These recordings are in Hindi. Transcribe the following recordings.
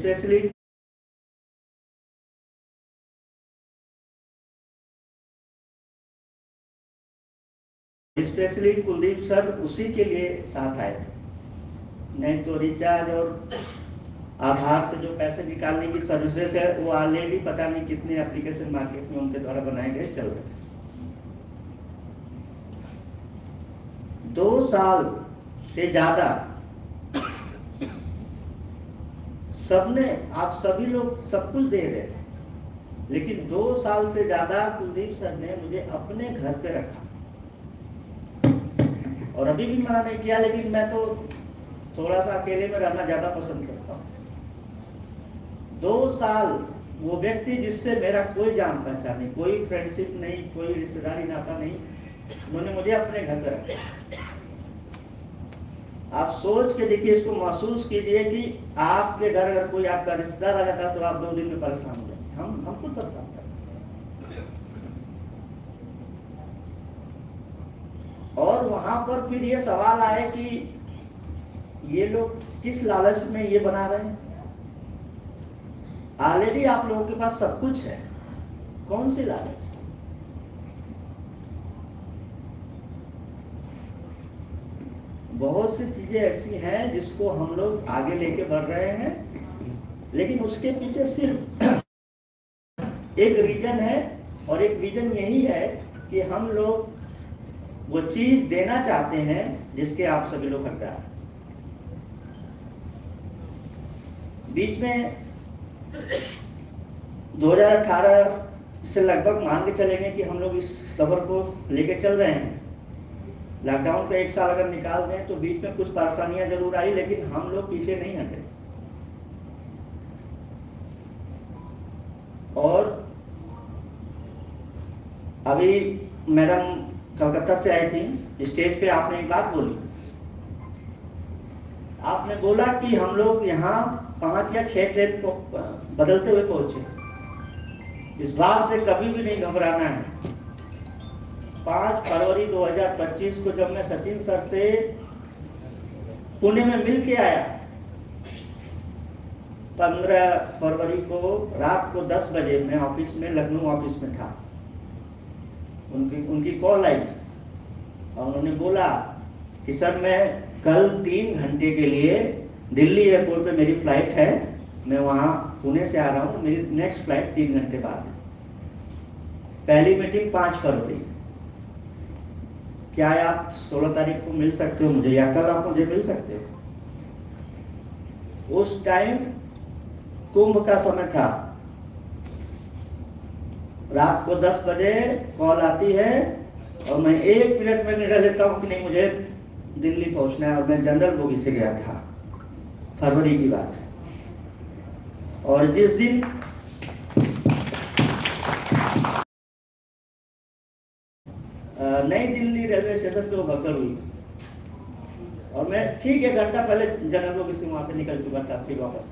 स्पेशली कुलदीप सर उसी के लिए साथ आए थे, नहीं तो रिचार्ज और आधार से जो पैसे निकालने की सर्विसेज है वो ऑलरेडी पता नहीं कितने एप्लीकेशन मार्केट में उनके द्वारा बनाए गए चल रहे हैं। 2 साल से ज्यादा सबने, आप सभी लोग सब कुछ दे रहे हैं, लेकिन 2 साल से ज्यादा कुलदीप सर ने मुझे अपने घर पे रखा और अभी भी मना नहीं किया, लेकिन मैं तो थोड़ा सा अकेले में रहना ज्यादा पसंद करता हूँ। 2 साल वो व्यक्ति जिससे मेरा कोई जान पहचान नहीं, कोई फ्रेंडशिप नहीं, कोई रिश्तेदारी नाता नहीं, उन्होंने मुझे अपने घर पर रखा। आप सोच के देखिए, इसको महसूस कीजिए कि आपके घर अगर कोई आपका रिश्तेदार आ जाता तो आप 2 दिन में परेशान हो जाएंगे। हम खुद परेशान करते। और वहां पर फिर ये सवाल आए कि ये लोग किस लालच में ये बना रहे हैं। ऑलरेडी आप लोगों के पास सब कुछ है, कौन सी लालच? बहुत सी चीजें ऐसी हैं जिसको हम लोग आगे लेके बढ़ रहे हैं, लेकिन उसके पीछे सिर्फ एक रीजन है, और एक रीजन यही है कि हम लोग वो चीज देना चाहते हैं जिसके आप सभी लोग हकदार हैं। बीच में 2018 से लगभग मान के चलेंगे कि हम लोग इस सफर को लेके चल रहे हैं। लॉकडाउन का 1 साल अगर निकाल दें तो बीच में कुछ परेशानियां जरूर आई, लेकिन हम लोग पीछे नहीं हटे। और अभी मैडम कलकत्ता से आई थी, स्टेज पे आपने एक बात बोली, आपने बोला कि हम लोग यहाँ 5 या 6 ट्रेन को बदलते हुए पहुंचे। इस बात से कभी भी नहीं घबराना है। 5 फरवरी 2025 को जब मैं सचिन सर से पुणे में मिल के आया, 15 फरवरी को रात को 10 बजे मैं ऑफिस में, लखनऊ ऑफिस में था। उनकी कॉल आई और उन्होंने बोला कि सर मैं कल 3 घंटे के लिए दिल्ली एयरपोर्ट पे मेरी फ्लाइट है, मैं वहाँ पुणे से आ रहा हूँ, मेरी नेक्स्ट फ्लाइट 3 घंटे बाद है। पहली मीटिंग 5 फरवरी। क्या आप 16 तारीख को मिल सकते हो मुझे, या कल आप मुझे मिल सकते हो? उस टाइम कुंभ का समय था। रात को 10 बजे कॉल आती है और मैं 1 मिनट में निर्णय लेता हूँ कि नहीं, मुझे दिल्ली पहुंचना है, और मैं जनरल बोगी से गया था। फरवरी की बात है। और जिस दिन नई दिल्ली रेलवे स्टेशन पे वो भगदड़ हुई थी, और मैं ठीक 1 घंटा पहले जनरल बोगी से वहां से निकल चुका था फिर वापस।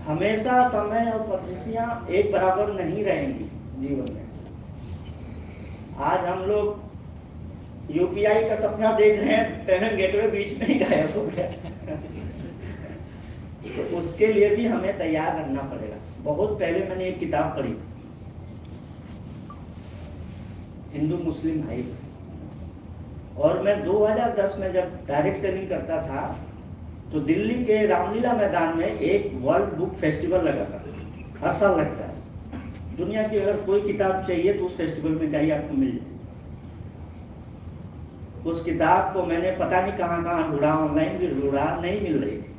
हमेशा समय और परिस्थितियां एक बराबर नहीं रहेंगी जीवन में। आज हम लोग यूपीआई का सपना देख रहे हैं, पेमेंट गेटवे बीच में ही गायब हो गया। तो उसके लिए भी हमें तैयार रहना पड़ेगा। बहुत पहले मैंने एक किताब पढ़ी थी, हिंदू मुस्लिम भाई, और मैं 2010 में जब डायरेक्ट सेलिंग करता था तो दिल्ली के रामलीला मैदान में एक वर्ल्ड बुक फेस्टिवल लगा था। हर साल लगता है। दुनिया की अगर कोई किताब चाहिए तो उस फेस्टिवल में जाइए, आपको मिल जाए। उस किताब को मैंने पता नहीं कहाँ कहाँ ढूंढा, ऑनलाइन भी ढूंढा, नहीं मिल रही थी।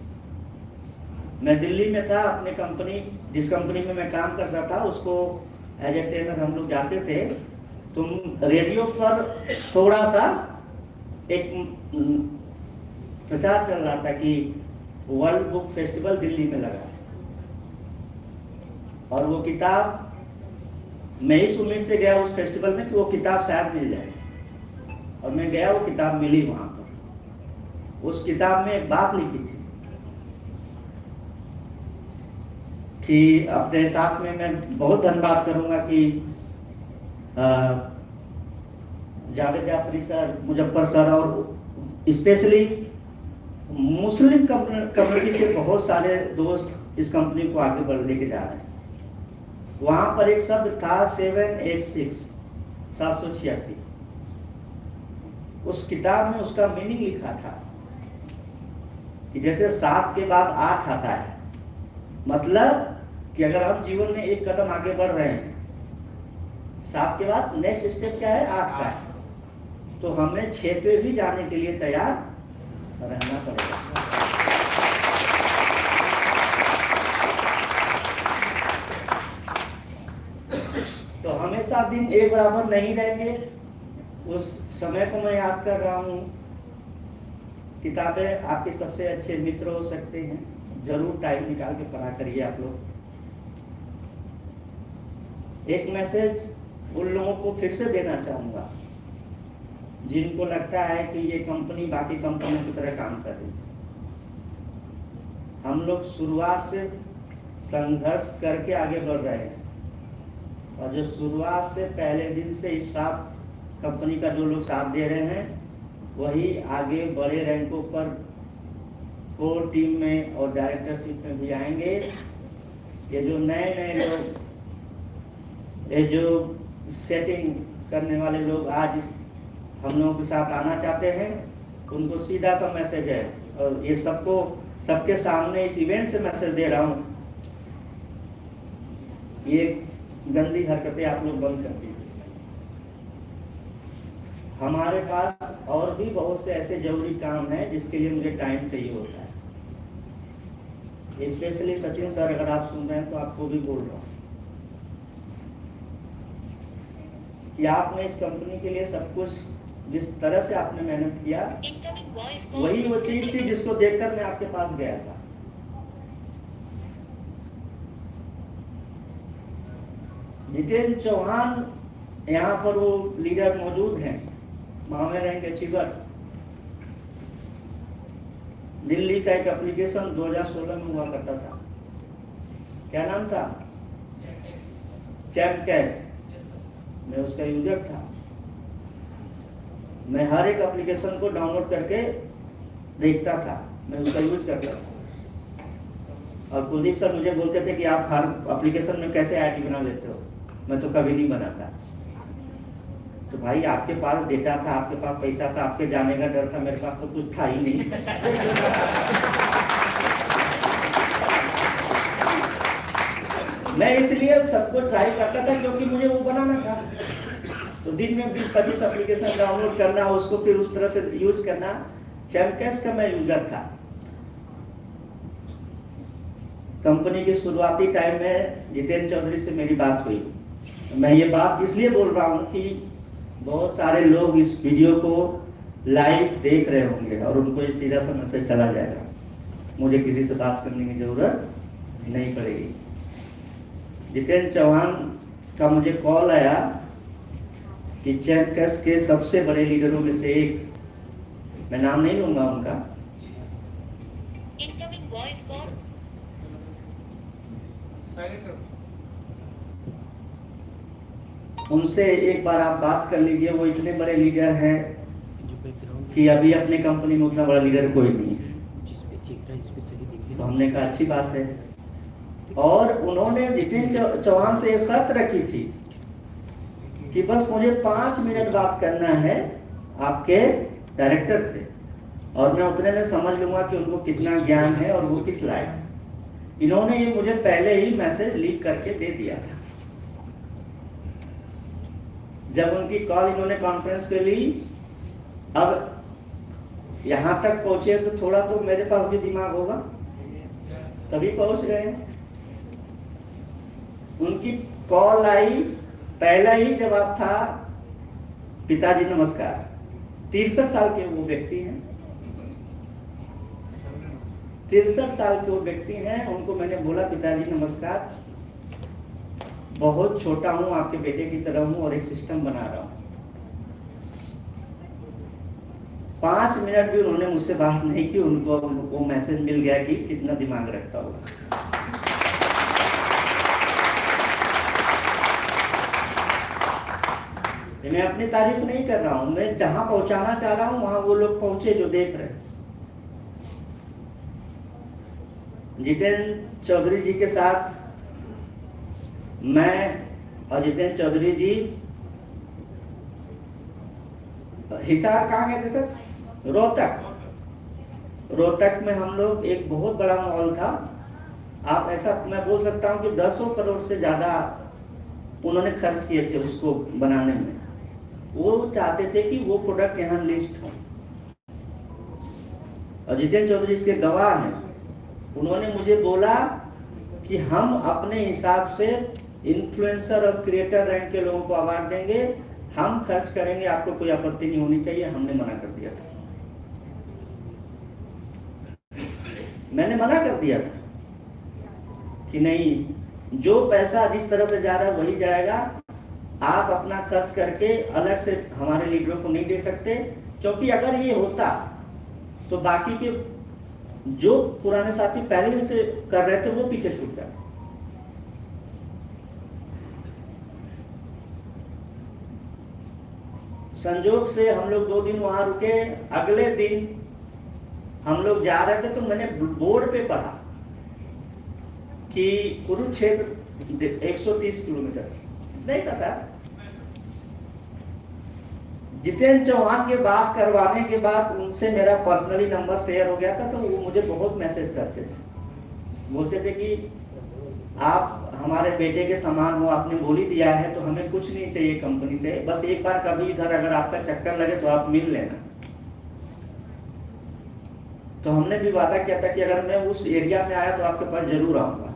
मैं दिल्ली में था, अपने कंपनी, जिस कंपनी में मैं काम करता था उसको एज ए ट्रेनर हम लोग जाते थे। तो रेडियो पर थोड़ा सा एक प्रचार चल रहा था कि वर्ल्ड बुक फेस्टिवल दिल्ली में लगा, और वो किताब, मैं इस उम्मीद से गया उस फेस्टिवल में कि वो किताब शायद मिल जाए, और मैं गया, वो किताब मिली वहां पर। उस किताब में एक बात लिखी थी कि अपने साथ में मैं बहुत धन्यवाद करूंगा कि जावेद जाफरी सर, मुजफ्फर सर, और स्पेशली मुस्लिम कम्युनिटी से बहुत सारे दोस्त इस कंपनी को आगे बढ़ लेके जा रहे हैं। वहां पर एक शब्द था 786, 786। उस किताब में उसका मीनिंग लिखा था कि जैसे 7 के बाद 8 आता है, मतलब कि अगर हम जीवन में एक कदम आगे बढ़ रहे हैं, 7 के बाद नेक्स्ट स्टेप क्या है, 8 का है, तो हमें 6 पे भी जाने के लिए तैयार रहना पड़ेगा। तो हमेशा दिन एक बराबर नहीं रहेंगे। उस समय को मैं याद कर रहा हूँ। किताबें आपके सबसे अच्छे मित्र हो सकते हैं, जरूर टाइम निकाल के पढ़ा करिए आप लोग। एक मैसेज उन लोगों को फिर से देना चाहूंगा जिनको लगता है कि ये कंपनी बाकी कंपनियों की तरह काम कर रही है। हम लोग शुरुआत से संघर्ष करके आगे बढ़ रहे हैं, और जो शुरुआत से पहले दिन से इस साथ कंपनी का जो लोग साथ दे रहे हैं, वही आगे बड़े रैंकों पर कोर टीम में और डायरेक्टरशिप में भी आएंगे। ये जो नए नए लोग, ये जो सेटिंग करने वाले लोग आज हम लोगों के साथ आना चाहते हैं, उनको सीधा सा मैसेज है, और ये सबके सामने इस इवेंट से मैसेज दे रहा हूँ, ये गंदी हरकतें आप लोग बंद कर दीजिए। हमारे पास और भी बहुत से ऐसे जरूरी काम हैं जिसके लिए मुझे टाइम चाहिए होता है। स्पेशली सचिन सर, अगर आप सुन रहे हैं तो आपको भी बोल रहा हूँ कि आपने इस कंपनी के लिए सब कुछ, जिस तरह से आपने मेहनत किया, वही वो चीज थी जिसको देखकर मैं आपके पास गया था। जितेंद्र चौहान यहाँ पर वो लीडर मौजूद हैं, महावीर रैंक अचीवर। दिल्ली का एक एप्लीकेशन 2016 में हुआ करता था, क्या नाम था, चैमकैश। मैं उसका यूजर था। मैं हर एक एप्लीकेशन को डाउनलोड करके देखता था, मैं उसका यूज करता था। और कुलदीप सर मुझे बोलते थे कि आप हर एप्लीकेशन में कैसे आईडी बना लेते हो, मैं तो कभी नहीं बनाता। तो भाई आपके पास डेटा था, आपके पास पैसा था, आपके जाने का डर था, मेरे पास तो कुछ था ही नहीं। मैं इसलिए सबको ट्राई करता था क्योंकि मुझे वो बनाना था। तो दिन में 20-25 एप्लीकेशन डाउनलोड करना, उसको फिर उस तरह से यूज करना। चैमकैश का मैं यूजर था। कंपनी के शुरुआती टाइम में जितेंद्र चौधरी से मेरी बात हुई। मैं ये बात इसलिए बोल रहा हूँ कि बहुत सारे लोग इस वीडियो को लाइव देख रहे होंगे और उनको ये सीधा सा मैसेज चला जाएगा, मुझे किसी से बात करने की जरूरत नहीं पड़ेगी। जितेंद्र चौहान का मुझे कॉल आया कि चैमकैश के सबसे बड़े लीडरों में से एक, मैं नाम नहीं लूंगा उनका, इनकमिंग वॉइस कॉल, उनसे एक बार आप बात कर लीजिए। वो इतने बड़े लीडर हैं कि अभी अपनी कंपनी में उतना बड़ा लीडर कोई नहीं है। तो हमने कहा अच्छी बात है। और उन्होंने जितेंद्र चौहान से ये शर्त रखी थी कि बस मुझे 5 मिनट बात करना है आपके डायरेक्टर से, और मैं उतने में समझ लूंगा कि उनको कितना ज्ञान है और वो किस लायक है। इन्होंने ये मुझे पहले ही मैसेज लीक करके दे दिया था। जब उनकी कॉल इन्होंने कॉन्फ्रेंस पे ली, अब यहां तक पहुंचे तो थोड़ा तो मेरे पास भी दिमाग होगा, तभी पहुंच गए। उनकी कॉल आई, पहला ही जवाब था, पिताजी नमस्कार। 63 साल के वो व्यक्ति हैं, 63 साल के वो व्यक्ति हैं। उनको मैंने बोला पिताजी नमस्कार, बहुत छोटा हूं, आपके बेटे की तरह हूं और एक सिस्टम बना रहा हूं। 5 मिनट भी उन्होंने मुझसे बात नहीं की, उनको वो मैसेज मिल गया कि कितना दिमाग रखता होगा। मैं अपनी तारीफ नहीं कर रहा हूं, मैं जहां पहुंचाना चाह रहा हूं वहां वो लोग पहुंचे जो देख रहे हैं। जितेंद्र चौधरी जी के साथ मैं और जितेंद्र चौधरी जी हिसार कहाँ गए थे सर? रोहतक में हम लोग, एक बहुत बड़ा मॉल था, आप ऐसा मैं बोल सकता हूँ कि 10 करोड़ से ज्यादा उन्होंने खर्च किए थे उसको बनाने में। वो चाहते थे कि वो प्रोडक्ट यहाँ लिस्ट हो, और जितेंद्र चौधरी इसके गवाह हैं। उन्होंने मुझे बोला कि हम अपने हिसाब से इन्फ्लुएंसर और क्रिएटर रैंक के लोगों को अवार्ड देंगे, हम खर्च करेंगे, आपको कोई आपत्ति नहीं होनी चाहिए। हमने मना कर दिया था, मैंने मना कर दिया था कि नहीं, जो पैसा जिस तरह से जा रहा है वही जाएगा, आप अपना खर्च करके अलग से हमारे लीडरों को नहीं दे सकते। क्योंकि अगर ये होता तो बाकी के जो पुराने साथी पहले से कर रहे थे वो पीछे छूट जाते। संजोग से हम लोग 2 दिन वहां रुके, अगले दिन हम लोग जा रहे थे तो मैंने बोर्ड पे पढ़ा कि कुरुक्षेत्र 130 किलोमीटर नहीं था सर। जितेंद्र चौहान के बात करवाने के बाद उनसे मेरा पर्सनली नंबर शेयर हो गया था, तो वो मुझे बहुत मैसेज करते थे, बोलते थे कि आप हमारे बेटे के समान हो, आपने बोल ही दिया है तो हमें कुछ नहीं चाहिए कंपनी से, बस एक बार कभी इधर अगर आपका चक्कर लगे तो आप मिल लेना। तो हमने भी वादा किया था कि अगर मैं उस एरिया में आया तो आपके पास जरूर आऊंगा।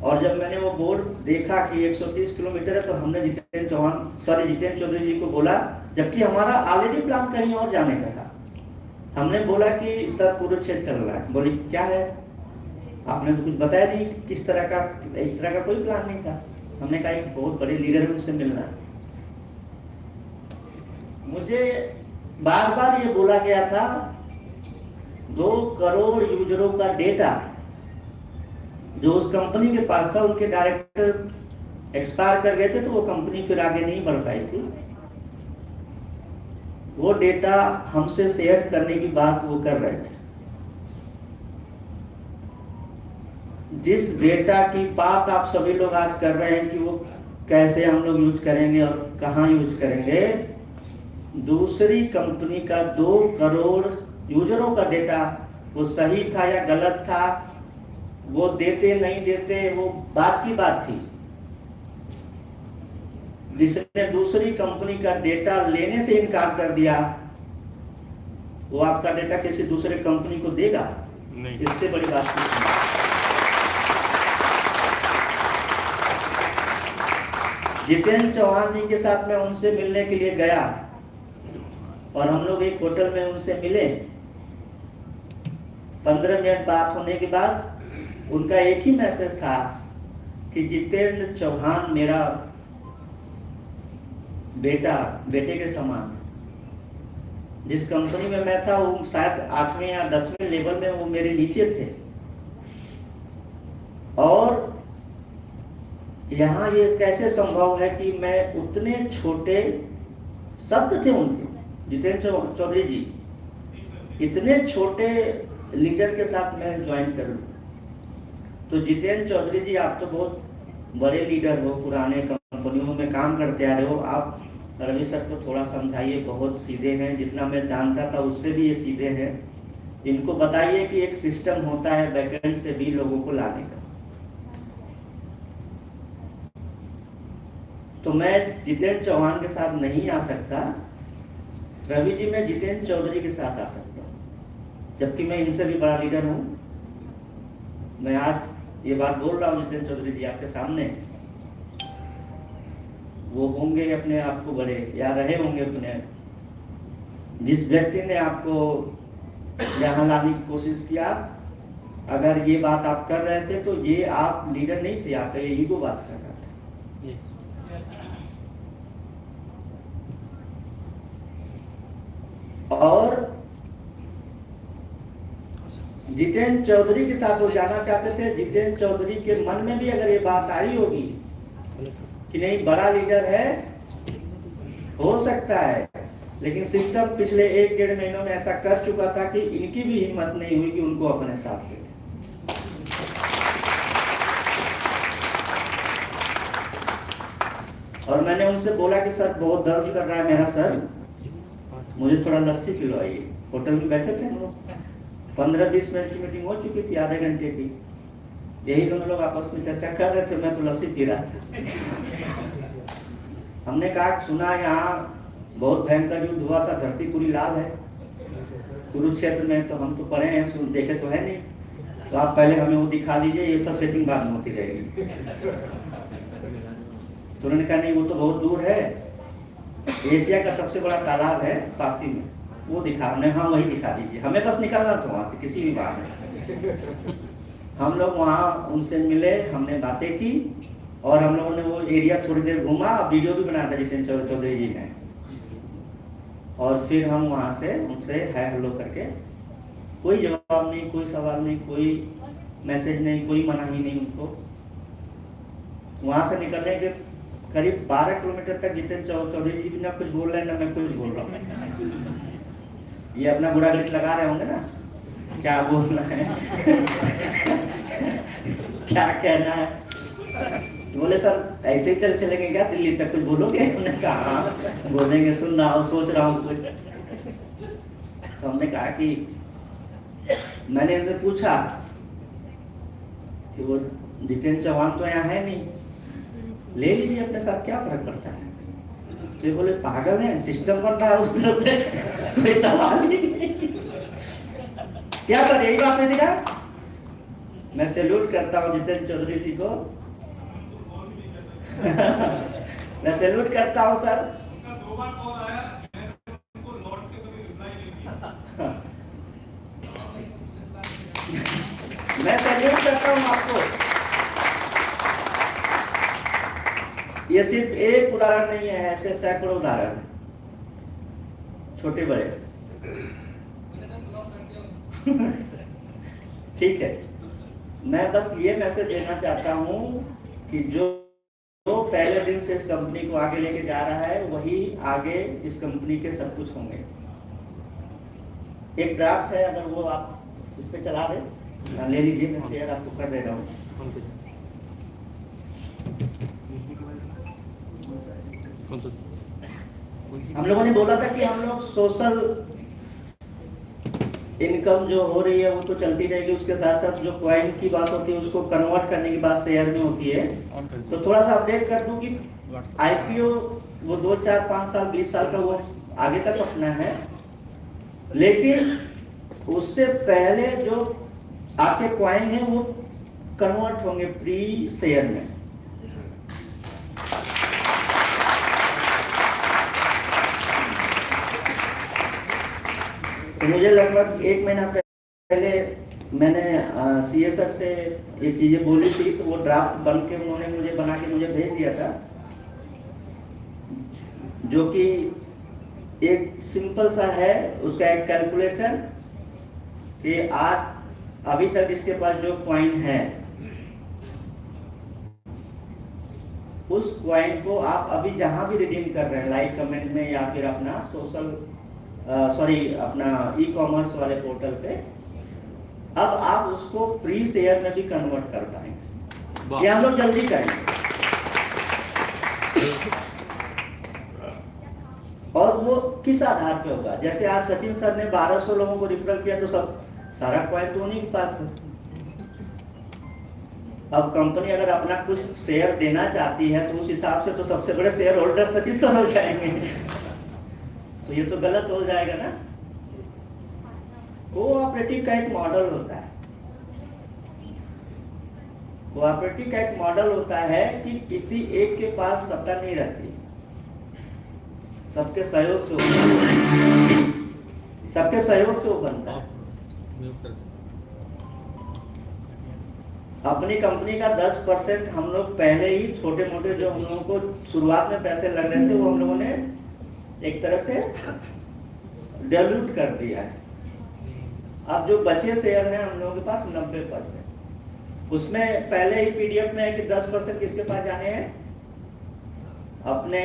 और जब मैंने वो बोर्ड देखा कि 130 किलोमीटर है, तो हमने जितेंद्र चौधरी जी को बोला, जबकि हमारा ऑलरेडी प्लान कहीं और जाने का था। हमने बोला कि सर कुरुक्षेत्र चल रहा है। बोली क्या है, आपने तो कुछ बताया नहीं, किस तरह का, इस तरह का कोई प्लान नहीं था। हमने कहा एक बहुत बड़े लीडर है, उनसे मिलना है। मुझे बार बार ये बोला गया था 2 करोड़ यूजरों का डेटा जो उस कंपनी के पास था, उनके डायरेक्टर एक्सपायर कर गए थे, तो वो कंपनी फिर आगे नहीं बढ़ पाई थी। वो डेटा हमसे शेयर करने की बात वो कर रहे थे। जिस डेटा की बात आप सभी लोग आज कर रहे हैं कि वो कैसे हम लोग यूज करेंगे और कहां यूज करेंगे, दूसरी कंपनी का 2 करोड़ यूजरों का डेटा वो सही था या गलत था, वो देते नहीं देते वो बात की बात थी। जिसने दूसरी कंपनी का डेटा लेने से इनकार कर दिया, वो आपका डेटा किसी दूसरे कंपनी को देगा नहीं। इससे बड़ी बात नहीं। जितेंद्र चौहान जी के साथ मैं उनसे मिलने के लिए गया और हम लोग एक होटल में उनसे मिले। 15 मिनट बात होने के बाद उनका एक ही मैसेज था कि जितेंद्र चौहान मेरा बेटे के समान। जिस कंपनी में मैं था वो शायद 8वें या 10वें लेवल में वो मेरे नीचे थे, और यहाँ ये कैसे संभव है कि मैं उतने छोटे शब्द थे उनके, जितेंद्र चौधरी जी इतने छोटे लीडर के साथ मैं ज्वाइन कर लूं। तो जितेंद्र चौधरी जी, आप तो बहुत बड़े लीडर हो, पुराने कंपनियों में काम करते आ रहे हो, आप रवि सर को थोड़ा समझाइए, बहुत सीधे हैं, जितना मैं जानता था उससे भी ये सीधे हैं। इनको बताइए कि एक सिस्टम होता है बैकएंड से भी लोगों को लाने का। तो मैं जितेंद्र चौहान के साथ नहीं आ सकता, रवि जी मैं जितेंद्र चौधरी के साथ आ सकता हूँ, जबकि मैं इनसे भी बड़ा लीडर हूँ। मैं आज ये बात बोल रहा हूँ जितेंद्र चौधरी जी आपके सामने, वो होंगे अपने आप को बड़े या रहे होंगे अपने। जिस व्यक्ति ने आपको यहाँ लाने की कोशिश किया, अगर ये बात आप कर रहे थे तो ये आप लीडर नहीं थे, आप ये ईगो बात कर रहा था। और जितेंद्र चौधरी के साथ वो जाना चाहते थे। जितेंद्र चौधरी के मन में भी अगर ये बात आई होगी कि नहीं बड़ा लीडर है, हो सकता है लेकिन सिस्टम पिछले 1-1.5 महीनों में ऐसा कर चुका था कि इनकी भी हिम्मत नहीं हुई कि उनको अपने साथ ले लें। और मैंने उनसे बोला कि सर बहुत दर्द कर रहा है मेरा सर, मुझे थोड़ा लस्सी पिलवाइए। होटल में बैठे थे हम लोग, 15-20 मिनट की मीटिंग हो चुकी थी, आधे घंटे की। यही दोनों लोग आपस में चर्चा कर रहे थे, मैं तो लस्सी पी रहा था। हमने कहा सुना यहाँ बहुत भयंकर युद्ध हुआ था, धरती पूरी लाल है कुरुक्षेत्र में, तो हम तो पढ़े हैं, देखे तो है नहीं, तो आप पहले हमें वो दिखा दीजिए, ये सब सेटिंग बाद में होती रहेगी। तो उन्होंने कहा नहीं वो तो बहुत दूर है, एशिया का सबसे बड़ा तालाब है काशी में, वो दिखा। हमने हाँ वही दिखा दीजिए, हमें बस निकलना था वहां से किसी भी बात। हम लोग वहाँ उनसे मिले, हमने बातें की और हम लोगों ने वो एरिया थोड़ी देर घूमा, वीडियो भी बनाया था जितेंद्र चौधरी जी ने। और फिर हम वहाँ से उनसे है हेलो करके, कोई जवाब नहीं, कोई सवाल नहीं, कोई मैसेज नहीं, कोई मनाही नहीं उनको। वहाँ से निकलने के करीब 12 किलोमीटर तक जितेंद्र चौधरी जी भी ना कुछ बोल रहे हैं ना मैं कुछ बोल रहा हूँ। ये अपना बुरा गीत लगा रहे होंगे ना, क्या बोलना है क्या कहना है। बोले सर ऐसे ही चलेंगे क्या दिल्ली तक, कुछ बोलोगे? हमने कहा बोलेंगे, सुन रहा हूँ, सोच रहा हूँ कुछ। तो हमने कहा कि मैंने इनसे पूछा कि वो जितेंद्र चौहान तो यहाँ है नहीं, ले लीजिए अपने साथ, क्या फर्क पड़ता है। तो ये बोले पागल है, सिस्टम बन रहा है उस तरह से, कोई सवाल ही नहीं। क्या सर यही बात नहीं दिखा। मैं सैल्यूट करता हूँ जितेंद्र चौधरी जी को। मैं सैल्यूट करता हूँ सर। मैं सैल्यूट करता हूँ आपको। ये सिर्फ एक उदाहरण नहीं है, ऐसे सैकड़ों उदाहरण, छोटे बड़े। ठीक है, मैं बस ये मैसेज देना चाहता हूँ कि जो पहले दिन से इस कंपनी को आगे लेके जा रहा है वही आगे इस कंपनी के सब कुछ होंगे। एक ड्राफ्ट है, अगर वो आप इस पे चला दे, ले लीजिए, मैं शेयर आपको कर दे रहा हूँ। हम लोगों ने बोला था कि हम लोग सोशल इनकम जो हो रही है वो तो चलती रहेगी, उसके साथ साथ जो क्वाइन की बात होती है उसको कन्वर्ट करने की बात शेयर में होती है। तो थोड़ा सा अपडेट कर दूं कि आईपीओ वो 2, 4, 5 साल 20 साल का वो आगे का सपना है, लेकिन उससे पहले जो आपके क्वाइन है वो कन्वर्ट होंगे प्री शेयर में। तो मुझे लगभग 1 महीना पहले मैंने सीए सर से ये चीजें बोली थी, तो वो ड्राफ्ट बन के उन्होंने मुझे बना के मुझे भेज दिया था, जो कि एक सिंपल सा है, उसका एक कैलकुलेशन कि आज अभी तक इसके पास जो क्वाइन है उस क्वाइन को आप अभी जहां भी रिडीम कर रहे हैं, लाइक कमेंट में या फिर अपना सोशल अपना ई कॉमर्स वाले पोर्टल पे, अब आप उसको प्री शेयर में भी कन्वर्ट कर पाएंगे। ये हम लोग जल्दी करेंगे। और वो किस आधार पे होगा? जैसे आज सचिन सर ने 1200 लोगों को रिफरल किया, तो सब सारा क्वाइन तो उन्हीं के पास है। अब कंपनी अगर अपना कुछ शेयर देना चाहती है तो उस हिसाब से तो सबसे बड़े शेयर होल्डर सचिन सर हो जाएंगे। तो ये तो गलत हो जाएगा ना। कोऑपरेटिव का एक मॉडल होता है, कोऑपरेटिव का एक मॉडल होता है कि किसी एक के पास सत्ता नहीं रहती, सबके सहयोग से वो बनता है। अपनी कंपनी का 10% हम लोग पहले ही छोटे मोटे जो हम लोगों को शुरुआत में पैसे लग रहे थे वो हम लोगों ने एक तरह से डाइल्यूट कर दिया है। अब जो बचे शेयर हैं हम लोगों के पास 90%, उसमें पहले ही पीडीएफ में है कि 10% किसके पास जाने हैं, अपने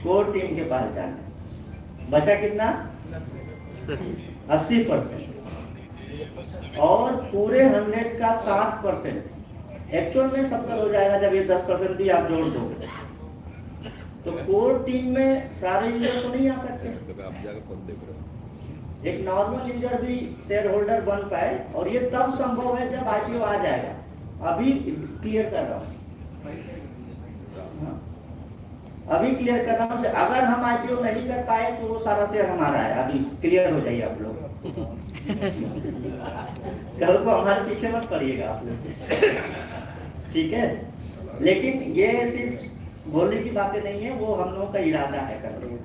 कोर टीम के पास जाने। बचा कितना? 80%। और पूरे 100 का 60%, एक्चुअल में 70 हो जाएगा जब ये 10% भी आप जोड़ दोगे। तो कोर टीम में सारे यूजर तो नहीं आ सकते, तो आप जाकर फोन देख रहे हो। एक नॉर्मल यूजर भी शेयर होल्डर बन पाए, और ये तब संभव है जब आईपीओ आ जाएगा। अभी क्लियर कर रहा हूँ, अभी क्लियर कर रहा हूँ। अगर हम आईपीओ नहीं कर पाए तो वो सारा शेयर हमारा है। अभी क्लियर हो जाइए आप लोग। कल को हमारे पीछे मत पड़िएगा आप लोग, ठीक है? लेकिन ये सिर्फ बोलने की बातें नहीं है, वो हम लोगों का इरादा है करने का।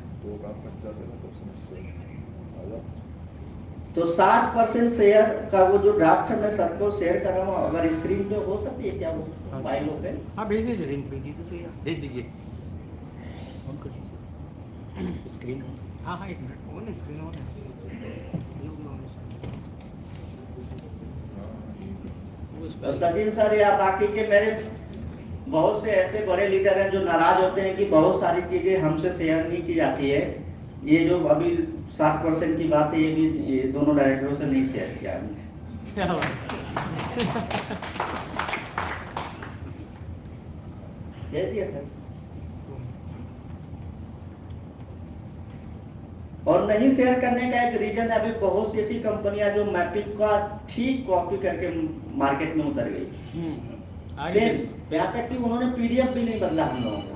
तो 60% शेयर का वो जो ड्राफ्ट मैं सबको शेयर कर रहा हूँ, अगर स्क्रीन पे हो सकती है क्या वो फाइलों पे? हाँ भेज दीजिए, लिंक भेज दीजिए, भेज दीजिए स्क्रीन। हाँ हाँ, 1 मिनट, वो नहीं स्क्रीन ऑन है। तो सचिन सर या बाकी के मेरे बहुत से ऐसे बड़े लीडर हैं जो नाराज होते हैं कि बहुत सारी चीजें हमसे शेयर नहीं की जाती है। ये जो अभी 60% की बात है, ये भी ये दोनों डायरेक्टरों से नहीं शेयर किया हमने। क्या बात दे दिया सर। और नहीं शेयर करने का एक रीजन है, अभी बहुत सी ऐसी कंपनियां जो मैपिंग का ठीक कॉपी करके मार्केट में उतर गई। यहाँ तक कि उन्होंने पीडीएफ भी नहीं बदला हम लोगों का,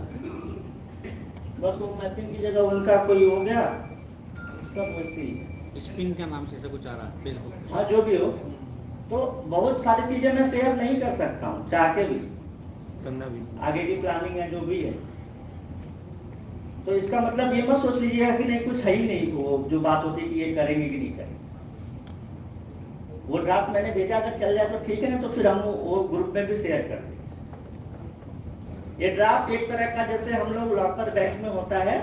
बस वो मैपिंग की जगह उनका कोई हो गया, सब वैसे ही। स्पिन का नाम से सब कुछ आ रहा है फेसबुक। हाँ जो भी हो, तो बहुत सारी चीजें मैं शेयर नहीं कर सकता हूँ चाह के भी, करना भी आगे की प्लानिंग है जो भी है। तो इसका मतलब ये मत सोच लीजिएगा कि नहीं कुछ है ही नहीं, वो जो बात होती है कि ये करेंगे कि नहीं करेंगे। वो ड्राफ्ट मैंने भेजा, अगर चल जाए तो ठीक है ना, तो फिर हम वो ग्रुप में भी शेयर कर दें। ये ड्राफ्ट एक तरह का, जैसे हम लोग लॉकर बैंक में होता है,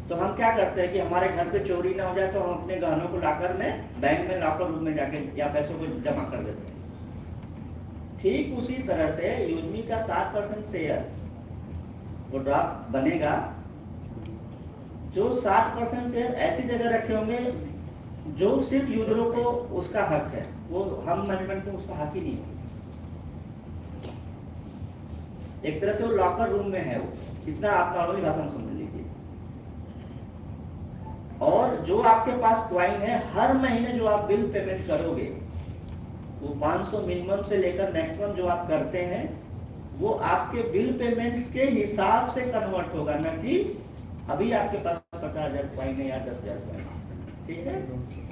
तो हम क्या करते हैं कि हमारे घर पे चोरी ना हो जाए तो हम अपने गहनों को लॉकर में, बैंक में लॉकर रूम में जाके या पैसों को जमा कर देते हैं। ठीक उसी तरह से यूजमी का 60% शेयर वो ड्राफ्ट बनेगा, जो 60% शेयर ऐसी जगह रखे होंगे जो सिर्फ यूजरों को उसका हक है, वो हम मैनेजमेंट को उसका हक ही नहीं है। एक तरह से वो लॉकर रूम में है, वो इतना आप नॉर्मली भाषा में समझ लीजिए। और जो आपके पास क्वाइन है, हर महीने जो आप बिल पेमेंट करोगे, वो 500 मिनिमम से लेकर मैक्सिमम जो आप करते हैं, वो आपके बिल पेमेंट्स के हिसाब से कन्वर्ट होगा, ना कि अभी आपके पास 50,000 क्वाइन है या 10,000 क्वाइन। ठीक है,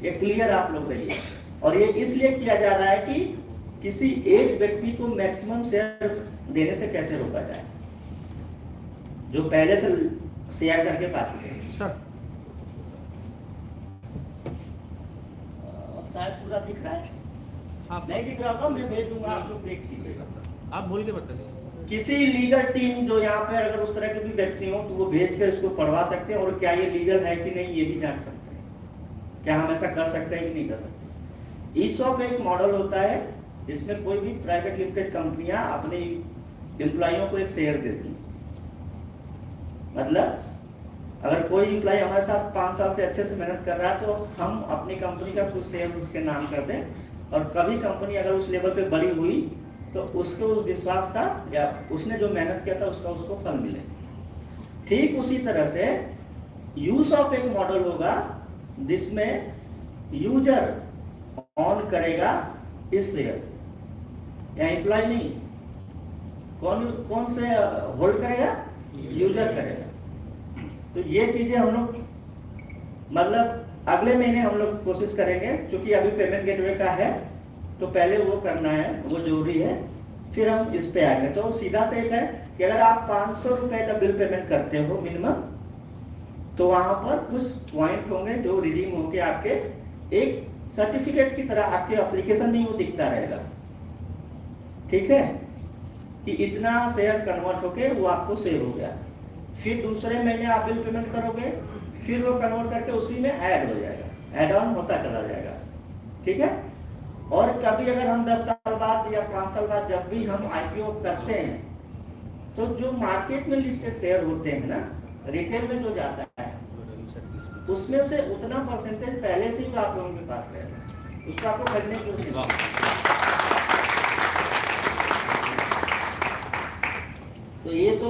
ये क्लियर आप लोग रहिए। और ये इसलिए किया जा रहा है कि किसी एक व्यक्ति को मैक्सिमम शेयर देने से कैसे रोका जाए, जो पहले से शेयर करके पा चुके हैं। सर शायद पूरा दिख रहा है, आप नहीं दिख रहा होगा, मैं भेज दूंगा, आप लोग देख लीजिएगा। आप बोल के बता दीजिए। किसी लीगल टीम जो यहाँ पे अगर उस तरह के भी व्यक्ति हो तो वो भेज कर इसको पढ़वा सकते हैं, और क्या ये लीगल है कि नहीं ये भी जान सकते हैं, क्या हम ऐसा कर सकते हैं कि नहीं कर सकते। ईसॉप एक मॉडल होता है जिसमें कोई भी प्राइवेट लिमिटेड कंपनियां अपने एम्प्लॉइयों को एक शेयर देती हैं। मतलब अगर कोई एम्प्लॉय हमारे साथ 5 साल से अच्छे से मेहनत कर रहा है तो हम अपनी कंपनी का कुछ शेयर उसके नाम कर दें, और कभी कंपनी अगर उस लेवल पे बड़ी हुई तो उसको उस विश्वास का या उसने जो मेहनत किया था उसका उसको फल मिले। ठीक उसी तरह से यूज ऑफ एक मॉडल होगा जिसमें यूजर ऑन करेगा इस शेयर, या एम्प्लॉय नहीं, कौन से होल्ड करेगा, यूजर करेगा। तो ये चीजें हम लोग मतलब अगले महीने हम लोग कोशिश करेंगे, क्योंकि अभी पेमेंट गेटवे का है तो पहले वो करना है, वो जरूरी है, फिर हम इस पे आएंगे। तो सीधा से एक है कि अगर आप 500 रुपए का बिल पेमेंट करते हो मिनिमम, तो वहां पर कुछ पॉइंट होंगे जो रिडीम होके आपके एक सर्टिफिकेट की तरह आपके एप्लीकेशन में वो दिखता रहेगा। ठीक है, कि इतना शेयर कन्वर्ट होके वो आपको सेव हो गया। फिर दूसरे महीने आप बिल पेमेंट करोगे, फिर वो कन्वर्ट करके उसी में ऐड हो जाएगा, ऐड ऑन होता चला जाएगा। ठीक है, और कभी अगर हम 10 साल बाद या 5 साल बाद जब भी हम आईपीओ करते हैं, तो जो मार्केट में लिस्टेड शेयर होते हैं ना, रिटेल में जो जाता है, उसमें से उतना परसेंटेज पहले से ही आप लोगों के पास रहेगा, उसको आपको खरीदने की जरूरत नहीं। तो ये तो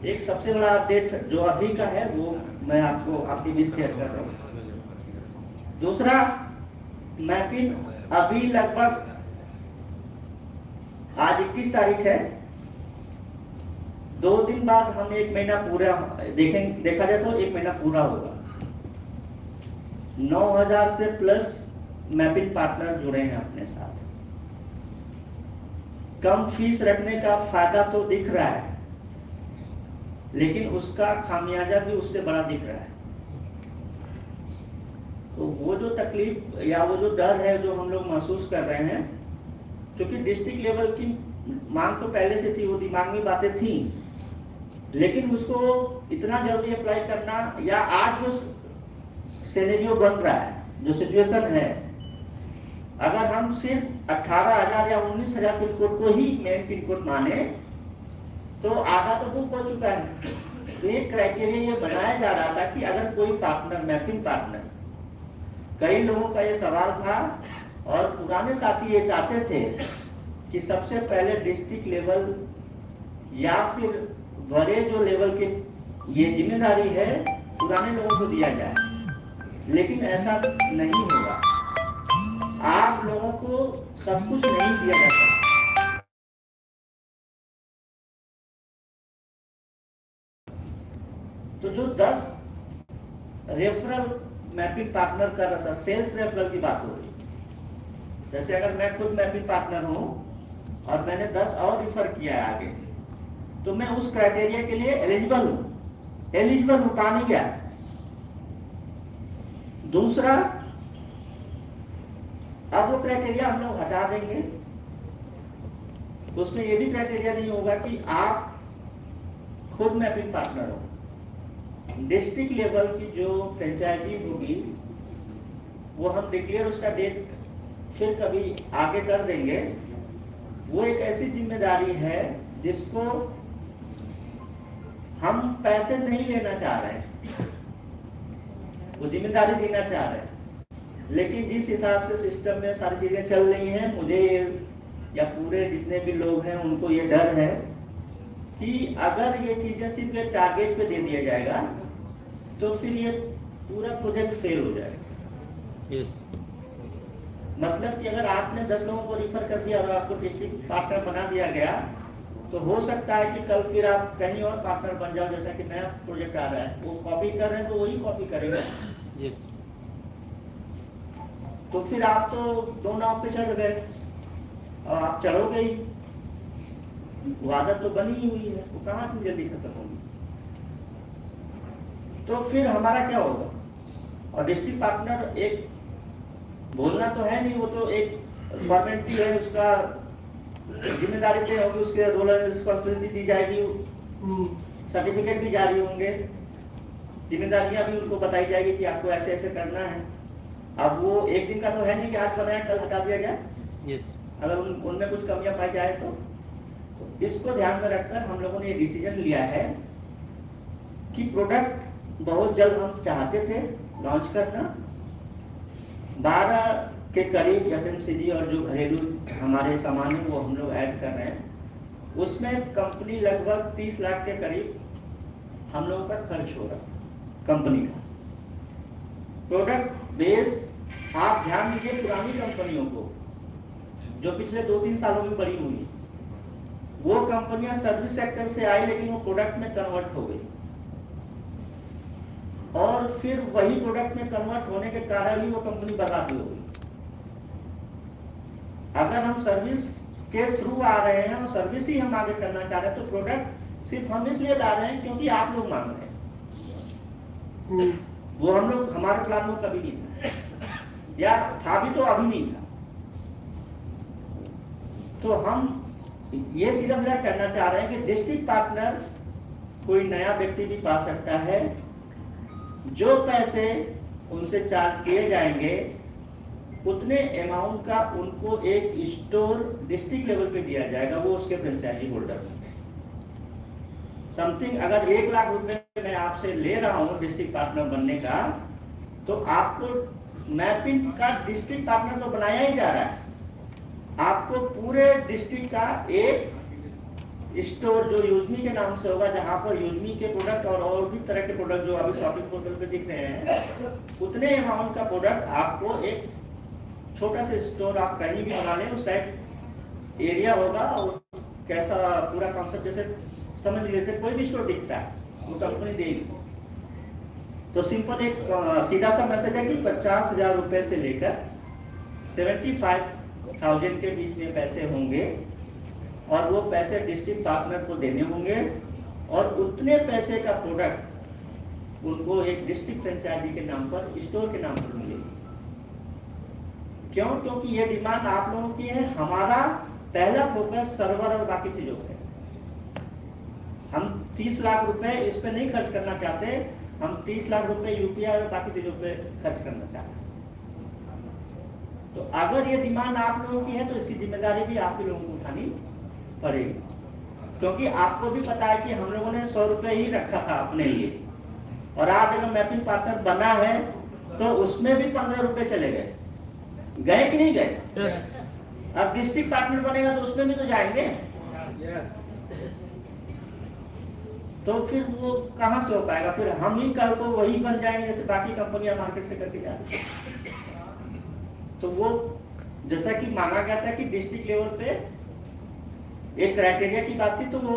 एक सबसे बड़ा अपडेट जो अभी का है वो मैं आपको आपके बीच शेयर कर रहा हूँ। दूसरा, मैपिंग अभी लगभग आज 21 तारीख है, 2 दिन बाद हम 1 महीना पूरा देखा जाए तो 1 महीना पूरा होगा। 9000 से प्लस मैपिंग पार्टनर जुड़े हैं अपने साथ। कम फीस रखने का फायदा तो दिख रहा है, लेकिन उसका खामियाजा भी उससे बड़ा दिख रहा है। तो वो जो तकलीफ या वो जो डर है जो हम लोग महसूस कर रहे हैं, क्योंकि डिस्ट्रिक्ट लेवल की मांग तो पहले से थी, वो दिमाग में बातें थी, लेकिन उसको इतना जल्दी अप्लाई करना, या आज जो सिनेरियो बन रहा है, जो सिचुएशन है, अगर हम सिर्फ 18,000 या 19,000 पिन कोड को ही मेन पिन कोड माने तो आधा तो बुक हो चुका है। तो एक क्राइटेरिया ये बनाया जा रहा था कि अगर कोई पार्टनर, मैपिंग पार्टनर, कई लोगों का ये सवाल था और पुराने साथी ये चाहते थे कि सबसे पहले डिस्ट्रिक्ट लेवल या फिर बड़े जो लेवल के ये जिम्मेदारी है पुराने लोगों को दिया जाए, लेकिन ऐसा नहीं होगा। आप लोगों को सब कुछ नहीं दिया जा सकता। तो जो 10 रेफरल मैपिंग पार्टनर कर रहा था, सेल्फ रेफरल की बात हो रही, जैसे अगर मैं खुद मैपिंग पार्टनर हूं और मैंने 10 और रिफर किया है आगे, तो मैं उस क्राइटेरिया के लिए एलिजिबल हूं, पा नहीं गया। दूसरा, अब वो क्राइटेरिया हम लोग हटा देंगे, उसमें ये भी क्राइटेरिया नहीं होगा कि आप खुद मैपिंग पार्टनर हो। डिस्ट्रिक्ट लेवल की जो फ्रेंचाइजी होगी वो हम डिक्लेयर उसका डेट फिर कभी आगे कर देंगे। वो एक ऐसी जिम्मेदारी है जिसको हम पैसे नहीं लेना चाह रहे हैं, वो जिम्मेदारी देना चाह रहे हैं, लेकिन जिस हिसाब से सिस्टम में सारी चीजें चल रही हैं, मुझे या पूरे जितने भी लोग हैं उनको ये डर है कि अगर ये चीजें सिर्फ एक टारगेट पे दे दिया जाएगा तो फिर ये पूरा प्रोजेक्ट फेल हो जाएगा। yes. मतलब कि अगर आपने 10 लोगों को रिफर कर दिया और आपको डिस्ट्रिक्ट पार्टनर बना दिया गया, तो हो सकता है कि कल फिर आप कहीं और पार्टनर बन जाओ। जैसा कि नया प्रोजेक्ट आ रहा है, वो कॉपी कर रहे हैं तो वही कॉपी करेगा। yes. तो फिर आप तो 2 नाव पे चढ़ गए और आप चढ़ोगे ही, वो आदत तो बनी ही हुई है, वो कहाँ इतनी जल्दी खत्म होगी। तो फिर हमारा क्या होगा? और डिस्ट्रिक्ट पार्टनर एक बोलना तो है नहीं, वो तो एक फॉर्मेलिटी है, उसका जिम्मेदारी तय होगी, उसके रोल एंड रिस्पॉन्सिबिलिटी दी जाएगी, सर्टिफिकेट भी जारी होंगे, जिम्मेदारियां भी उनको बताई जाएगी कि आपको ऐसे ऐसे करना है। अब वो एक दिन का तो है नहीं कि आज बनाया कल हटा दिया जाए। yes. अगर उनमें कुछ कमियां पाई जाए तो इसको ध्यान में रखकर हम लोगों ने ये डिसीजन लिया है कि प्रोडक्ट बहुत जल्द हम चाहते थे लॉन्च करना। 12 के करीब एफएमसीजी और जो घरेलू हमारे सामान है वो हम लोग ऐड कर रहे हैं। उसमें कंपनी लगभग 30 लाख के करीब हम लोगों का खर्च हो रहा कंपनी का। प्रोडक्ट बेस आप ध्यान दीजिए, पुरानी कंपनियों को जो पिछले 2-3 सालों में बड़ी हुई, वो कंपनियां सर्विस सेक्टर से आई लेकिन वो प्रोडक्ट में कन्वर्ट हो गई, और फिर वही प्रोडक्ट में कन्वर्ट होने के कारण ही वो कंपनी बर्बाद हो गई। अगर हम सर्विस के थ्रू आ रहे हैं और सर्विस ही हम आगे करना चाह रहे हैं, तो प्रोडक्ट सिर्फ हम इसलिए ला रहे हैं क्योंकि आप लोग मांग रहे हैं। वो हम लोग, हमारे प्लान में कभी नहीं था, या था भी तो अभी नहीं था। तो हम ये सीधा सीधा कहना चाह रहे हैं कि डिस्ट्रिक्ट पार्टनर कोई नया व्यक्ति भी पा सकता है। जो पैसे उनसे चार्ज किए जाएंगे उतने अमाउंट का उनको एक स्टोर डिस्ट्रिक्ट लेवल पे दिया जाएगा, वो उसके फ्रेंचाइजी होल्डर होंगे। समथिंग अगर 1 लाख रुपए मैं आपसे ले रहा हूं डिस्ट्रिक्ट पार्टनर बनने का, तो आपको मैपिंग का डिस्ट्रिक्ट पार्टनर तो बनाया ही जा रहा है, आपको पूरे डिस्ट्रिक्ट का एक स्टोर जो यूजमी के नाम से होगा, जहां पर यूजमी के प्रोडक्ट और भी तरह के प्रोडक्ट जो अभी शॉपिंग पोर्टल पे दिख रहे हैं, उतने अमाउंट का प्रोडक्ट आपको एक छोटा सा स्टोर आप कहीं भी बना लें, उसका एक एरिया होगा। और कैसा पूरा कॉन्सेप्ट, जैसे समझ लीजिए जैसे कोई भी स्टोर दिखता है वो कंपनी देगी। तो सिंपल एक सीधा सा मैसेज है कि 50,000 रुपए से लेकर 75,000 के बीच में पैसे होंगे और वो पैसे डिस्ट्रिक्ट पार्टनर को देने होंगे और उतने पैसे का प्रोडक्ट उनको एक डिस्ट्रिक्ट फ्रेंचाइजी के नाम पर, स्टोर के नाम पर मिलेगी। क्यों? क्योंकि ये डिमांड आप लोगों की है। हमारा पहला फोकस सर्वर और बाकी चीजों पे। हम 30 लाख रुपए इस पे नहीं खर्च करना चाहते, हम 30 लाख रुपए यूपीआई और बाकी चीजों पे खर्च करना चाहते हैं। तो अगर ये डिमांड आप लोगों की है तो इसकी जिम्मेदारी भी आप लोगों को उठानी पड़ेगी, क्योंकि आपको भी पता है कि हम लोगों ने 100 रुपए ही रखा था अपने लिए, और आज अगर मैपिंग पार्टनर बना है तो उसमें भी 15 रुपए चले गए कि नहीं गए? Yes. अब डिस्ट्रिक्ट पार्टनर बनेगा तो उसमें भी तो जाएंगे। Yes. तो फिर वो कहां से हो पाएगा? फिर हम ही कल को वही बन जाएंगे जैसे बाकी कंपनियां मार्केट से करके जा रही हैं। तो वो जैसा कि मांगा गया था कि डिस्ट्रिक्ट लेवल पे एक क्राइटेरिया की बात थी, तो वो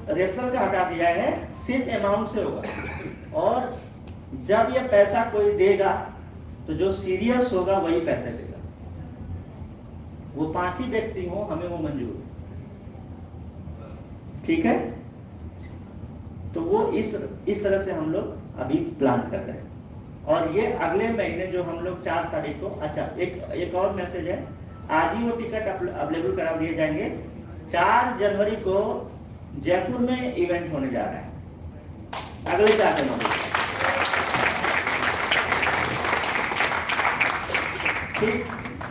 रेफरल का हटा दिया है, सिर्फ अमाउंट से होगा। और जब ये पैसा कोई देगा तो जो सीरियस होगा वही पैसे देगा। वो 5 ही व्यक्ति हो, हमें वो मंजूर है, ठीक है? तो वो इस तरह से हम लोग अभी प्लान कर रहे हैं। और ये अगले महीने जो हम लोग 4 तारीख को, अच्छा एक और मैसेज है, आज ही वो टिकट अवेलेबल करा दिए जाएंगे। 4 जनवरी को जयपुर में इवेंट होने जा रहा है, अगले 4 जनवरी, ठीक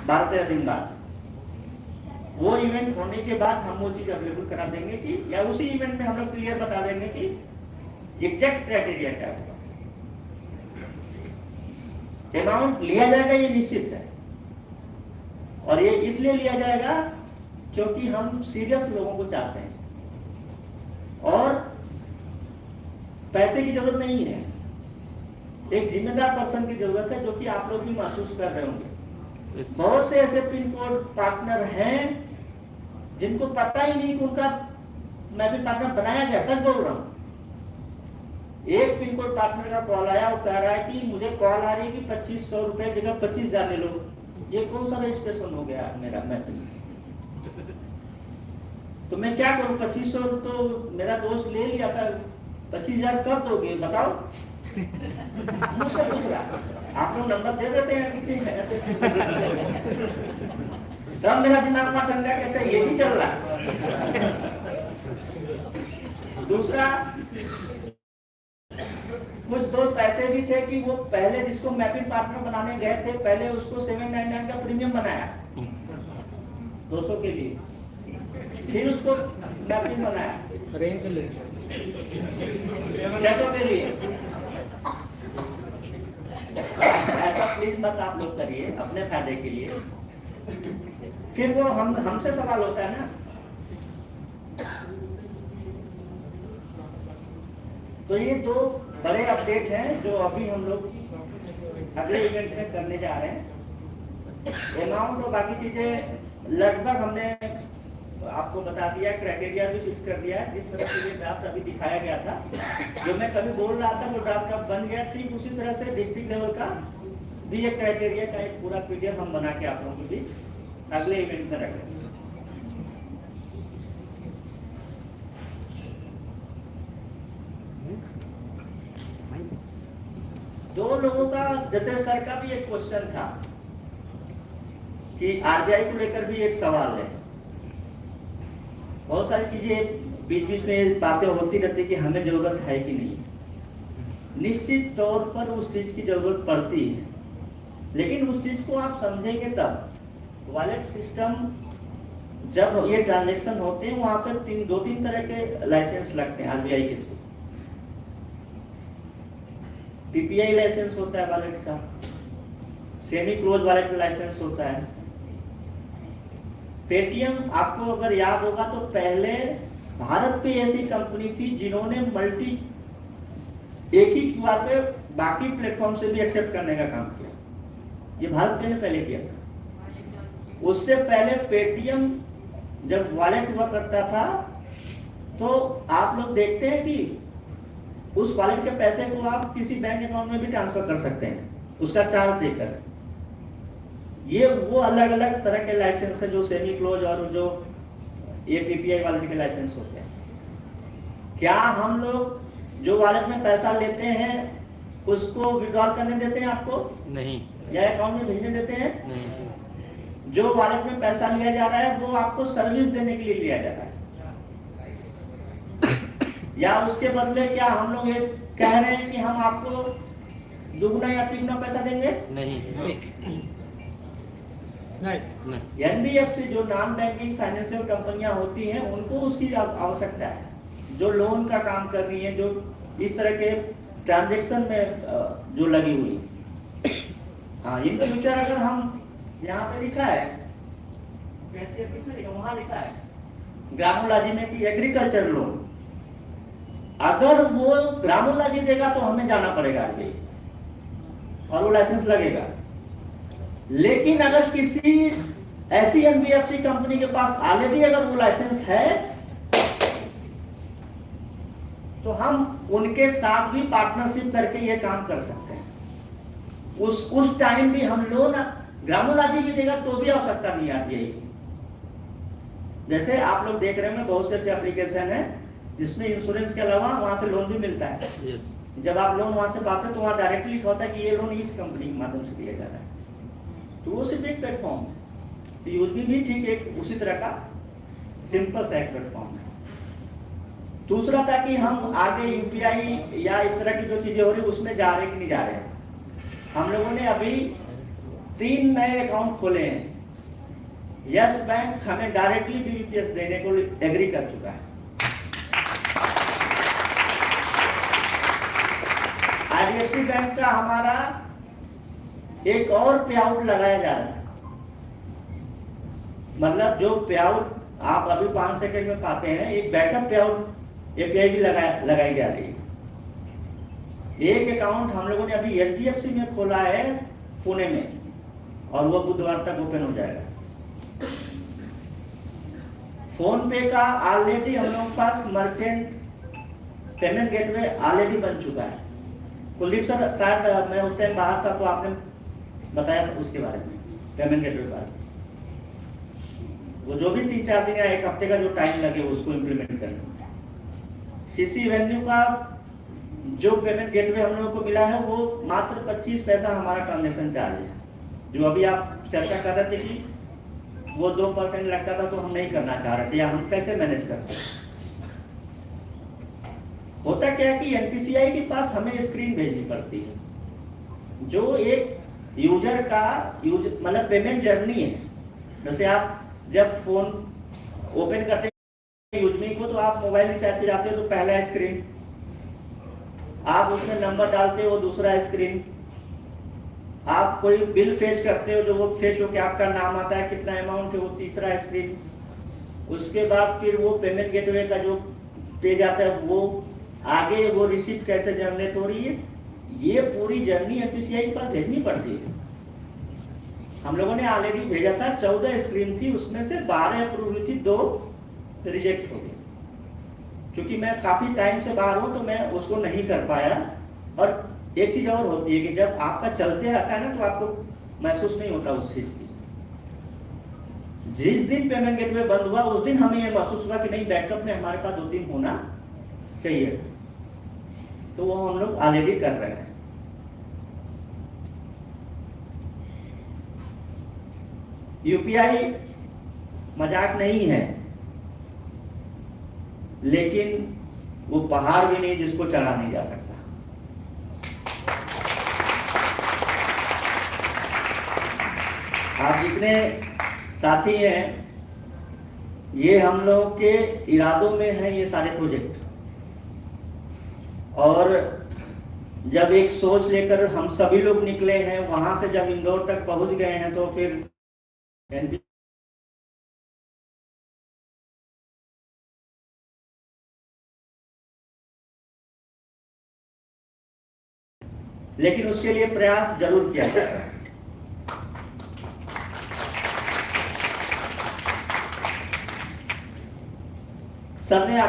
12-13 दिन बाद। वो इवेंट होने के बाद हम वो चीज अवेलेबल करा देंगे कि, या उसी इवेंट में हम लोग क्लियर बता देंगे कि एग्जैक्ट क्राइटेरिया क्या होगा। अमाउंट लिया जाएगा ये निश्चित है, और ये इसलिए लिया जाएगा क्योंकि हम सीरियस लोगों को चाहते हैं और पैसे की जरूरत नहीं है, एक जिम्मेदार पर्सन की जरूरत है, जो कि आप लोग भी महसूस कर रहे होंगे। बहुत से ऐसे पिन कोड पार्टनर हैं जिनको पता ही नहीं कि उनका मैपिंग पार्टनर बनाया गया। सच बोल रहा हूं। एक पिन कोड पार्टनर का कॉल आया, वो कह रहा है कि मुझे कॉल आ रही है कि 2500 रुपए की जगह 25,000 ले लो। ये कौन सा रजिस्ट्रेशन हो गया मेरा मैपिंग? तो मैं क्या करूं? 2500 तो मेरा दोस्त ले लिया था, 25,000 कब दोगे बताओ? मुझसे पूछ रहा, आप लोग नंबर दे देते हैं किसी ऐसे। तब मेरा दिमाग में ठंडा कि अच्छा ये भी चल रहा है। दूसरा, कुछ दोस्त ऐसे भी थे कि वो पहले जिसको मैपिंग पार्टनर बनाने गए थे, पहले उसको 799 का प्रीमियम बनाया 200 के लिए, फिर उसको मैपिंग बनाया 600 के लिए। ऐसा प्लीज मत आप लोग करिए अपने फायदे के लिए, फिर वो हमसे सवाल होता है ना। तो ये 2 बड़े अपडेट हैं जो अभी हम लोग अगले इवेंट में करने जा रहे हैं। अमाउंट और बाकी चीजें लगभग हमने आपको बता दिया, क्राइटेरिया भी फिक्स कर दिया है। जिस तरह से ये ड्राफ्ट अभी दिखाया गया था, जो मैं कभी बोल रहा था वो ड्राफ्ट अब बन गया, ठीक उसी तरह से डिस्ट्रिक्ट लेवल का भी एक क्राइटेरिया का एक पूरा पीडीएफ हम बना के आप लोगों के बीच अगले इवेंट में रखेंगे। दो लोगों का, जैसे सर का भी एक क्वेश्चन था कि आरबीआई को लेकर भी एक सवाल है। बहुत सारी चीजें बीच बीच में बातें होती रहती कि हमें जरूरत है कि नहीं। निश्चित तौर पर उस चीज की जरूरत पड़ती है, लेकिन उस चीज को आप समझेंगे तब। वॉलेट सिस्टम जब ये ट्रांजैक्शन होते हैं, वहां पर 2-3 तरह के लाइसेंस लगते हैं आरबीआई के थ्रू। पीपीआई लाइसेंस होता है वॉलेट का, सेमी क्लोज वॉलेट लाइसेंस होता है। पेटीएम आपको अगर याद होगा तो पहले भारत पे ऐसी कंपनी थी जिन्होंने मल्टी एक ही क्यूआर पे बाकी प्लेटफॉर्म से भी एक्सेप्ट करने का काम किया। ये भारत पे ने पहले किया था। उससे पहले पेटीएम जब वॉलेट हुआ करता था तो आप लोग देखते हैं कि उस वॉलेट के पैसे को आप किसी बैंक अकाउंट में भी ट्रांसफर कर सकते हैं उसका चार्ज देकर। ये वो अलग अलग तरह के लाइसेंस है जो सेमी क्लोज और जो ये पीपीआई वॉलेट के लाइसेंस होते हैं। क्या हम लोग जो वॉलेट में पैसा लेते हैं उसको विड्रॉल करने देते हैं आपको? नहीं। या अकाउंट में भेजने देते हैं? नहीं। जो वॉलेट में पैसा लिया जा रहा है वो आपको सर्विस देने के लिए लिया जा रहा है, या उसके बदले क्या हम लोग ये कह रहे हैं कि हम आपको दुगना या तिगुना पैसा देंगे? नहीं। एनबीएफसी जो नॉन बैंकिंग फाइनेंशियल कंपनियां होती हैं उनको उसकी आवश्यकता है, जो लोन का काम कर रही है, जो इस तरह के ट्रांजैक्शन में जो लगी हुई। हाँ, इन फ्यूचर अगर हम यहाँ पे लिखा है, कैसे किसमें लिखा, वहां लिखा है ग्रामोलॉजी में कि एग्रीकल्चर लोन, अगर वो ग्रामोलॉजी देगा तो हमें जाना पड़ेगा आगे और वो लाइसेंस लगेगा। लेकिन अगर किसी ऐसी एनबीएफसी कंपनी के पास ऑलरेडी अगर वो लाइसेंस है तो हम उनके साथ भी पार्टनरशिप करके ये काम कर सकते हैं। उस टाइम भी हम लोन ग्रामोलॉजी भी देगा तो भी आवश्यकता नहीं आती है। जैसे आप लोग देख रहे हैं बहुत से ऐसे एप्लीकेशन है जिसमें इंश्योरेंस के अलावा वहां से लोन भी मिलता है। जब आप लोन वहां से पाते हैं तो वहां डायरेक्टली लिखा होता है कि ये लोन इस कंपनी के माध्यम से दिया जा रहा है, तो वो सिर्फ एक प्लेटफॉर्म है। तो यूजबी भी ठीक एक उसी तरह का सिंपल सा एक प्लेटफॉर्म है। दूसरा था कि हम आगे यूपीआई या इस तरह की जो चीजें हो रही उसमें जा रहे कि नहीं जा रहे। हम लोगों ने अभी 3 नए अकाउंट खोले हैं। यस बैंक हमें डायरेक्टली बीबीपीएस देने को एग्री कर चुका है। आईडीएफसी बैंक का हमारा एक और पे आउट लगाया जा रहा है, मतलब जो पे आउट आप अभी 5 सेकंड में पाते हैं, एक बैकअप पे आउट एपीआई भी लगाई जा रही है। एक अकाउंट हम लोगों ने अभी एचडीएफसी में खोला है पुणे में, और वो बुधवार तक ओपन हो जाएगा। फोन पे का ऑलरेडी हम लोगों के पास मर्चेंट पेमेंट गेटवे ऑलरेडी बन चुका है। कुलदीप सर शायद मैं उस टाइम बाहर था तो आपने बताया था उसके बारे में, पेमेंट गेटवे के बारे में। वो जो भी 3-4 दिन या 1 हफ्ते का जो टाइम लगे उसको इम्प्लीमेंट करने में। सीसी वेन्यू का जो पेमेंट गेटवे हम लोगों को मिला है वो मात्र 25 पैसा हमारा ट्रांजेक्शन चार्ज है। जो अभी आप चर्चा कर रहे थे कि वो 2% लगता था तो हम नहीं करना चाह रहे थे, या हम कैसे मैनेज करते। होता क्या है कि एनपीसीआई के पास हमें स्क्रीन भेजनी पड़ती है जो एक यूजर का मतलब पेमेंट जर्नी है। जैसे आप जब फोन ओपन करते हैं यूजमी को तो आप मोबाइल रिचार्ज पे जाते हो तो पहला स्क्रीन, आप उसमें नंबर डालते हो दूसरा स्क्रीन, आप कोई बिल फेच करते हो जो वो फेच होकर आपका नाम आता है, कितना अमाउंट है वो तीसरा स्क्रीन। उसके बाद फिर वो पेमेंट गेटवे का जो पेज आता है वो आगे वो रिसीप्ट कैसे जनरेट हो रही है, ये पूरी जर्नी एनपीसीआई के पास भेजनी पड़ती है। हम लोगों ने ऑलरेडी भेजा था, 14 स्क्रीन थी, उसमें से 12 अप्रूव हुई थी, 2 रिजेक्ट हो गई। क्योंकि मैं काफी टाइम से बाहर हूं तो मैं उसको नहीं कर पाया। और एक चीज और होती है कि जब आपका चलते रहता है ना तो आपको महसूस नहीं होता उस चीज की। जिस दिन पेमेंट गेटवे बंद हुआ उस दिन हमें यह महसूस हुआ कि नहीं बैकअप में हमारे पास 2-3 होना चाहिए, तो वो हम लोग ऑलरेडी कर रहे हैं। यूपीआई मजाक नहीं है, लेकिन वो पहाड़ भी नहीं जिसको चढ़ा नहीं जा सकता। आप जितने साथी हैं ये हम लोग के इरादों में है ये सारे प्रोजेक्ट, और जब एक सोच लेकर हम सभी लोग निकले हैं, वहां से जब इंदौर तक पहुंच गए हैं, तो फिर लेकिन उसके लिए प्रयास जरूर किया जाएगा। सर ने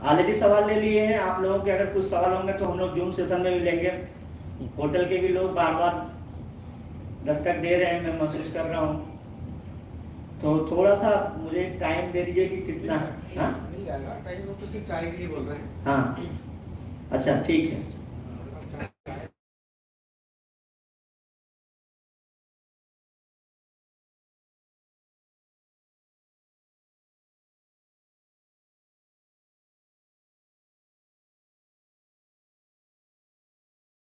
ऑलरेडी सवाल ले लिए हैं। आप लोगों के अगर कुछ सवाल होंगे तो हम लोग जूम सेशन में भी लेंगे। होटल के भी लोग बार बार दस्तक दे रहे हैं, मैं महसूस कर रहा हूँ। तो थोड़ा सा मुझे टाइम दे दीजिए कि कितना। हाँ मिल जाएगा टाइम, तो सिर्फ चाय के लिए बोल रहे हैं। हाँ, अच्छा ठीक है।